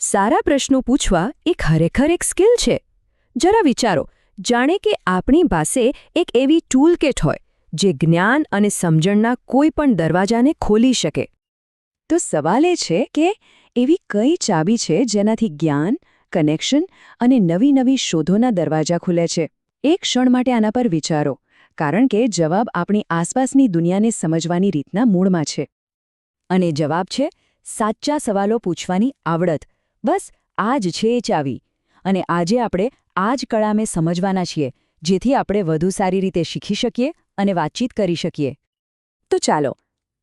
સારા પ્રશ્નો પૂછવા એ ખરેખર એક સ્કિલ છે. જરા વિચારો, જાણે કે આપણી પાસે એક એવી ટૂલ કિટ હોય જે જ્ઞાન અને સમજણના કોઈ પણ દરવાજાને ખોલી શકે. તો સવાલ એ છે કે એવી કઈ ચાબી છે જેનાથી જ્ઞાન, કનેક્શન અને નવી નવી શોધોના દરવાજા ખુલે છે? એક ક્ષણ માટે આના પર વિચારો, કારણ કે જવાબ આપણી આસપાસની દુનિયાને સમજવાની રીતના મૂળમાં છે. અને જવાબ છે સાચા સવાલો પૂછવાની આવડત. બસ આ જ છે એ ચાવી. અને આજે આપણે આ જ કળાને સમજવાના છીએ, જેથી આપણે વધુ સારી રીતે શીખી શકીએ અને વાતચીત કરી શકીએ. તો ચાલો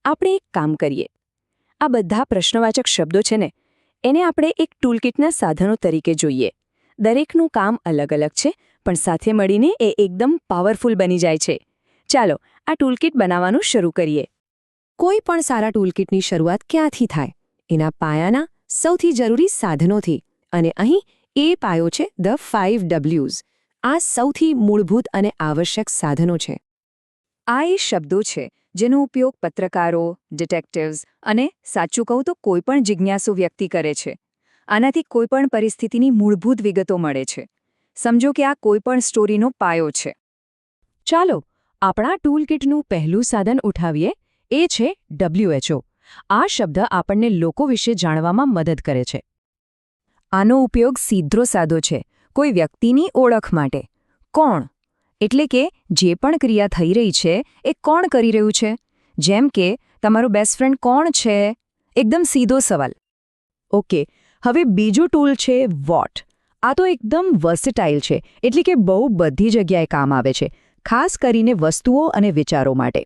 આપણે એક કામ કરીએ. આ બધા પ્રશ્નવાચક શબ્દો છે ને, એને આપણે એક ટૂલકિટના સાધનો તરીકે જોઈએ. દરેકનું કામ અલગ અલગ છે, પણ સાથે મળીને એ એકદમ પાવરફુલ બની જાય છે. ચાલો આ ટૂલકિટ બનાવવાનું શરૂ કરીએ. કોઈ પણ સારા ટૂલકિટની શરૂઆત ક્યાંથી થાય? એના પાયાના સૌથી જરૂરી સાધનોથી. અને અહીં એ પાયો છે ધ 5 Ws. આ સૌથી મૂળભૂત અને આવશ્યક સાધનો છે. આ એ શબ્દો છે જેનો ઉપયોગ પત્રકારો, ડિટેક્ટિવ્સ અને સાચું કહું તો કોઈપણ જિજ્ઞાસુ વ્યક્તિ કરે છે. આનાથી કોઈપણ પરિસ્થિતિની મૂળભૂત વિગતો મળે છે. સમજો કે આ કોઈપણ સ્ટોરીનો પાયો છે. ચાલો આપણા ટૂલકિટનું પહેલું સાધન ઉઠાવીએ. એ છે WHO. આ શબ્દ આપણને લોકો વિશે જાણવામાં મદદ કરે છે. આનો ઉપયોગ સીધો સાધો છે, કોઈ વ્યક્તિની ઓળખ માટે. કોણ? એટલે કે જે પણ ક્રિયા થઈ રહી છે એ કોણ કરી રહ્યું છે? જેમ કે તમારો બેસ્ટ ફ્રેન્ડ કોણ છે? એકદમ સીધો સવાલ. ઓકે, હવે બીજું ટૂલ છે વોટ. આ તો એકદમ વર્સેટાઇલ છે, એટલે કે બહુ બધી જગ્યાએ કામ આવે છે, ખાસ કરીને વસ્તુઓ અને વિચારો માટે.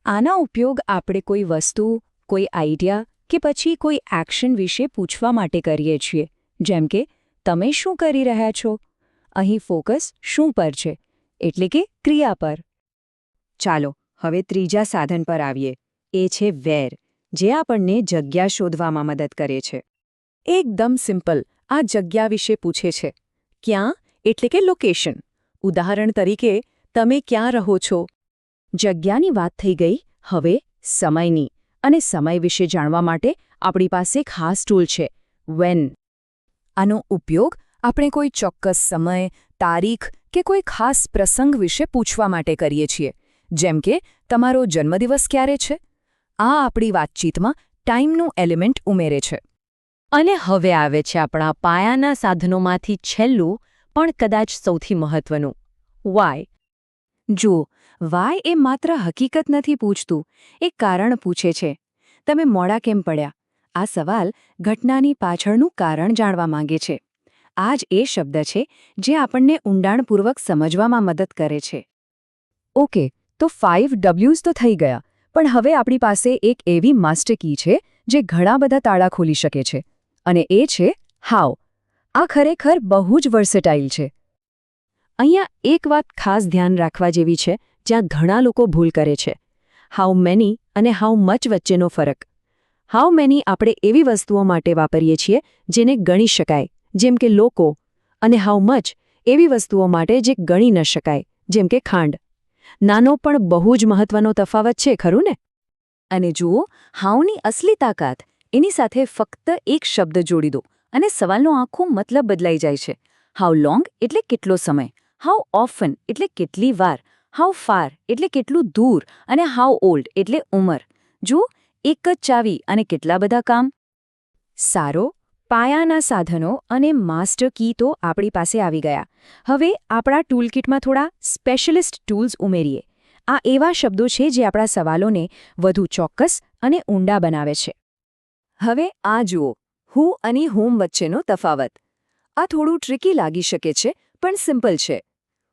આના ઉપયોગ આપણે કોઈ વસ્તુ, કોઈ આઈડિયા કે પછી કોઈ એક્શન વિશે પૂછવા માટે કરીએ છીએ. જેમ કે તમે શું કરી રહ્યા છો? અહીં ફોકસ શું પર છે? એટલે કે ક્રિયા પર. ચાલો હવે ત્રીજા સાધન પર આવીએ. એ છે વેર, જે આપણને જગ્યા શોધવામાં મદદ કરે છે. એકદમ સિમ્પલ, આ જગ્યા વિશે પૂછે છે. ક્યાં? એટલે કે લોકેશન. ઉદાહરણ તરીકે તમે ક્યાં રહો છો? જગ્યાની વાત થઈ ગઈ. હવે સમયની. અને સમય વિશે જાણવા માટે આપણી પાસે ખાસ ટૂલ છે વેન. આનો ઉપયોગ આપણે કોઈ ચોક્કસ સમય, તારીખ કે કોઈ ખાસ પ્રસંગ વિશે પૂછવા માટે કરીએ છીએ. જેમ કે તમારો જન્મદિવસ ક્યારે છે? આ આપણી વાતચીતમાં ટાઈમનું એલિમેન્ટ ઉમેરે છે. અને હવે આવે છે આપણા પાયાના સાધનોમાંથી છેલ્લું, પણ કદાચ સૌથી મહત્વનું, વાય. જુઓ, વાય એ માત્ર હકીકત નથી પૂછતું, એક કારણ પૂછે છે. તમે મોડા કેમ પડ્યા? આ સવાલ ઘટનાની પાછળનું કારણ જાણવા માંગે છે. આ જ એ શબ્દ છે જે આપણને ઊંડાણપૂર્વક સમજવામાં મદદ કરે છે. ઓકે, તો 5 Ws તો થઈ ગયા, પણ હવે આપણી પાસે એક એવી માસ્ટર કી છે જે ઘણા બધા તાળા ખોલી શકે છે. અને એ છે હાઉ. આ ખરેખર બહુ જ વર્સેટાઇલ છે. અહીંયા એક વાત ખાસ ધ્યાન રાખવા જેવી છે, જ્યાં ઘણા લોકો ભૂલ કરે છે. હાઉ મેની અને હાઉ મચ વચ્ચેનો ફરક. હાઉ મેની આપણે એવી વસ્તુઓ માટે વાપરીએ છીએ જેને ગણી શકાય, જેમ કે લોકો, અને હાઉ મચ એવી વસ્તુઓ માટે જે ગણી ન શકાય, જેમ કે ખાંડ. નાનો પણ બહુ જ મહત્વનો તફાવત છે, ખરું ને? અને જુઓ, હાઉની અસલી તાકાત, એની સાથે ફક્ત એક શબ્દ જોડી દો અને સવાલનો આખો મતલબ બદલાઈ જાય છે. હાઉ લોંગ એટલે કેટલો સમય, હાઉ ઓફન એટલે કેટલી વાર, હાઉ ફાર એટલે કેટલું દૂર, અને હાઉ ઓલ્ડ એટલે ઉંમર. જુઓ, એક જ ચાવી અને કેટલા બધા કામ. સારો, પાયાના સાધનો અને માસ્ટર કી તો આપણી પાસે આવી ગયા. હવે આપણા ટૂલકિટમાં થોડા સ્પેશિયલિસ્ટ ટૂલ્સ ઉમેરીએ. આ એવા શબ્દો છે જે આપણા સવાલોને વધુ ચોક્કસ અને ઊંડા બનાવે છે. હવે આ જુઓ, હું અને હોમ વચ્ચેનો તફાવત. આ થોડું ટ્રિકી લાગી શકે છે, પણ સિમ્પલ છે.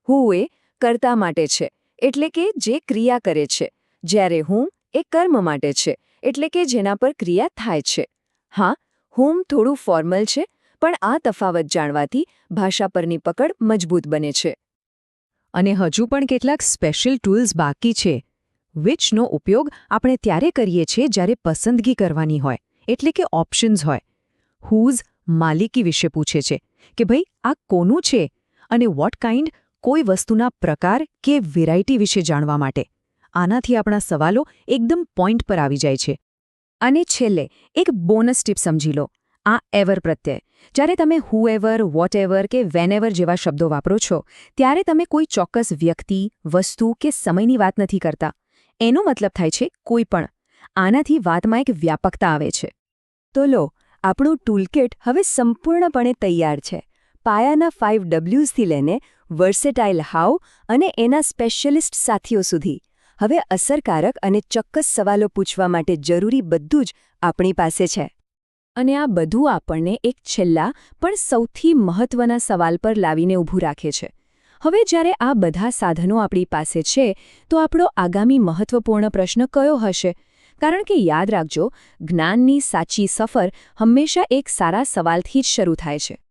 હું એ કર્તા માટે છે, એટલે કે જે ક્રિયા કરે છે, જ્યારે હું એ કર્મ માટે છે, એટલે કે જેના પર ક્રિયા થાય છે. હા, હોમ થોડું ફોર્મલ છે, પણ આ તફાવત જાણવાથી ભાષા પરની પકડ મજબૂત બને છે. અને હજુ પણ કેટલાક સ્પેશિયલ ટૂલ્સ બાકી છે. વિચનો ઉપયોગ આપણે ત્યારે કરીએ છીએ જ્યારે પસંદગી કરવાની હોય, એટલે કે ઓપ્શન્સ હોય. હુઝ માલિકી વિશે પૂછે છે કે ભાઈ આ કોનું છે, અને વોટ કાઇન્ડ કોઈ વસ્તુના પ્રકાર કે વેરાયટી વિશે જાણવા માટે. આનાથી આપણા સવાલો એકદમ પોઈન્ટ પર આવી જાય છે. અને છેલ્લે એક બોનસ ટીપ સમજી લો. આ એવર પ્રત્યય. જ્યારે તમે હુએવર, વોટએવર કે વેનેવર જેવા શબ્દો વાપરો છો ત્યારે તમે કોઈ ચોક્કસ વ્યક્તિ, વસ્તુ કે સમયની વાત નથી કરતા. એનો મતલબ થાય છે કોઈ પણ. આનાથી વાતમાં એક વ્યાપકતા આવે છે. તો લો, આપણું ટૂલકિટ હવે સંપૂર્ણપણે તૈયાર છે. પાયાના 5 W'sથી લઈને વર્સેટાઇલ હાઉ અને એના સ્પેશિયલિસ્ટ સાથીઓ સુધી. હવે અસરકારક અને ચોક્કસ સવાલો પૂછવા માટે જરૂરી બધું જ આપણી પાસે છે. અને આ બધું આપણને એક છેલ્લા પણ સૌથી મહત્વના સવાલ પર લાવીને ઊભું રાખે છે. હવે જ્યારે આ બધા સાધનો આપણી પાસે છે તો આપણો આગામી મહત્વપૂર્ણ પ્રશ્ન કયો હશે? કારણ કે યાદ રાખજો, જ્ઞાનની સાચી સફર હંમેશા એક સારા સવાલથી જ શરૂ થાય છે.